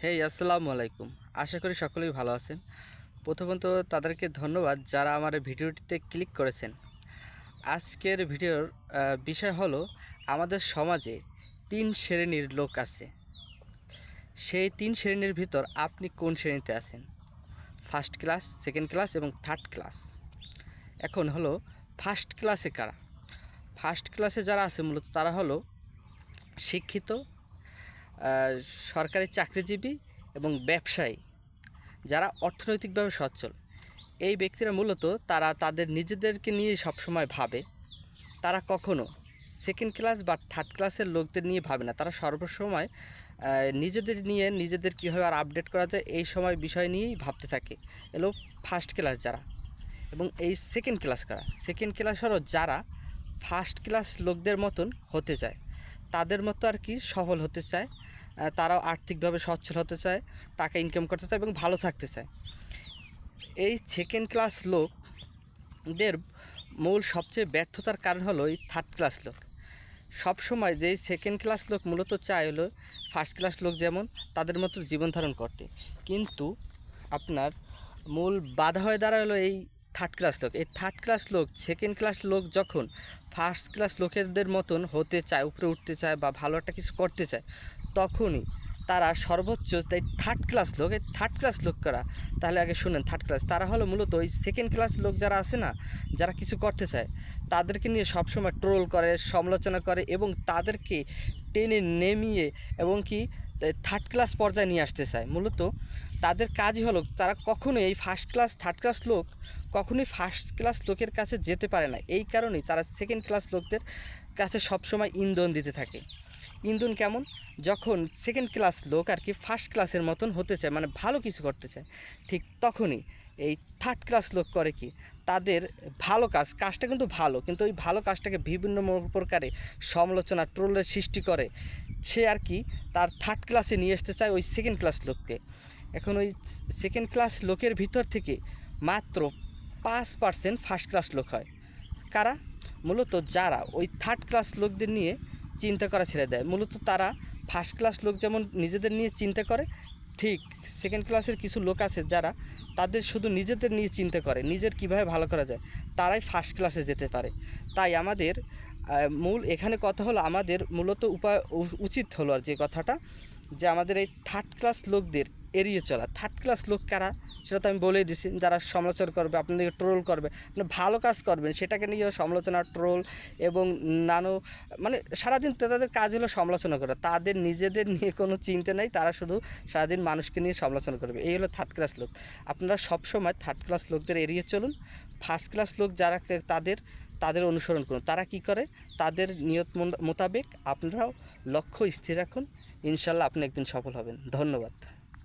আসসালামু আলাইকুম। আশা করি সকলেই ভালো আছেন। প্রথমত তাদেরকে ধন্যবাদ যারা আমার এই ভিডিওটিতে ক্লিক করেছেন। আজকের ভিডিওর বিষয় হলো আমাদের সমাজে ৩ শ্রেণীর লোক আছে। সেই ৩ শ্রেণীর ভিতর আপনি কোন শ্রেণীতে আছেন? ফার্স্ট ক্লাস, সেকেন্ড ক্লাস এবং থার্ড ক্লাস। এখন হলো ফার্স্ট ক্লাসে কারা? ফার্স্ট ক্লাসে যারা আছে মূলত তারা হলো শিক্ষিত, সরকারি চাকরিজীবী এবং ব্যবসায়ী, যারা অর্থনৈতিকভাবে সচ্ছল। এই ব্যক্তিরা মূলত তারা তাদের নিজেদেরকে নিয়ে সবসময় ভাবে। তারা কখনো সেকেন্ড ক্লাস বা থার্ড ক্লাসের লোকদের নিয়ে ভাবে না। তারা সর্বসময় নিজেদের কীভাবে আর আপডেট করা যায় এই সময় বিষয় নিয়েই ভাবতে থাকে। এলো ফার্স্ট ক্লাস যারা। এবং এই সেকেন্ড ক্লাস কারা? সেকেন্ড ক্লাস হলো যারা ফার্স্ট ক্লাস লোকদের মতন হতে চায়, তাদের মতো আর কি সফল হতে চায়। তারাও আর্থিকভাবে সচ্ছল হতে চায়, টাকা ইনকাম করতে চায় এবং ভালো থাকতে চায়। এই সেকেন্ড ক্লাস লোকদের মূল সবচেয়ে ব্যর্থতার কারণ হলো এই থার্ড ক্লাস লোক। সবসময় যেই সেকেন্ড ক্লাস লোক মূলত চায় হলো ফার্স্ট ক্লাস লোক যেমন তাদের মতো জীবন ধারণ করতে, কিন্তু আপনার মূল বাধা হয়ে দাঁড়ায় হলো এই থার্ড ক্লাস লোক। এই থার্ড ক্লাস লোক সেকেন্ড ক্লাস লোক যখন ফার্স্ট ক্লাস লোকেদের মতন হতে চায়, উপরে উঠতে চায় বা ভালো একটা কিছু করতে চায়, তখনই তারা সর্বোচ্চ এই থার্ড ক্লাস লোক। এই থার্ড ক্লাস লোক কারা? তাহলে আগে শুনেন। থার্ড ক্লাস তারা হলো মূলত ওই সেকেন্ড ক্লাস লোক যারা আছে না, যারা কিছু করতে চায়, তাদেরকে নিয়ে সবসময় ট্রোল করে, সমালোচনা করে এবং তাদেরকে টেনে নেমিয়ে এবং কি থার্ড ক্লাস পর্যায়ে নিয়ে আসতে চায়। মূলত তাদের কাজই হলো তারা কখনোই এই ফার্স্ট ক্লাস থার্ড ক্লাস লোক কখনোই ফার্স্ট ক্লাস লোকের কাছে যেতে পারে না। এই কারণেই তারা সেকেন্ড ক্লাস লোকদের কাছে সবসময় ইন্ধন দিতে থাকে। ইন্ধন কেমন? যখন সেকেন্ড ক্লাস লোক আর কি ফার্স্ট ক্লাসের মতন হতে চায়, মানে ভালো কিছু করতে চায়, ঠিক তখনই এই থার্ড ক্লাস লোক করে কি, তাদের ভালো কাজটা কিন্তু ভালো, কিন্তু ওই ভালো কাজটাকে বিভিন্ন প্রকারে সমালোচনা ট্রোলের সৃষ্টি করে সে আর কি তার থার্ড ক্লাসে নিয়ে আসতে চায় ওই সেকেন্ড ক্লাস লোককে। এখন ওই সেকেন্ড ক্লাস লোকের ভিতর থেকে মাত্র 5% ফার্স্ট ক্লাস লোক হয়। কারা? মূলত যারা ওই থার্ড ক্লাস লোকদের নিয়ে চিন্তা করা ছেড়ে দেয়। মূলত তারা ফার্স্ট ক্লাস লোক যেমন নিজেদের নিয়ে চিন্তা করে, ঠিক সেকেন্ড ক্লাসের কিছু লোক আছে যারা তাদের শুধু নিজেদের নিয়ে চিন্তা করে, নিজের কীভাবে ভালো করা যায়, তারাই ফার্স্ট ক্লাসে যেতে পারে। তাই আমাদের মূল এখানে কথা হলো, আমাদের মূলত উচিত হলো আর যে কথাটা, যে আমাদের এই থার্ড ক্লাস লোকদের এড়িয়ে চলা। থার্ড ক্লাস লোক কারা সেটা তো আমি বলেই দিছি। যারা সমালোচনা করবে, আপনাদেরকে ট্রোল করবে, আপনি ভালো কাজ করবেন সেটাকে নিয়ে সমালোচনা, ট্রোল এবং মানে সারাদিন তাদের কাজ হলো সমালোচনা করা। তাদের নিজেদের নিয়ে কোনো চিন্তা নেই, তারা শুধু সারাদিন মানুষকে নিয়ে সমালোচনা করবে। এই হলো থার্ড ক্লাস লোক। আপনারা সবসময় থার্ড ক্লাস লোকদের এড়িয়ে চলুন। ফার্স্ট ক্লাস লোক যারা তাদের অনুসরণ করুন। তারা কি করে, তাদের নিয়ত মোতাবেক আপনারাও লক্ষ্য স্থির রাখুন। ইনশাল্লাহ আপনি একদিন সফল হবেন। ধন্যবাদ।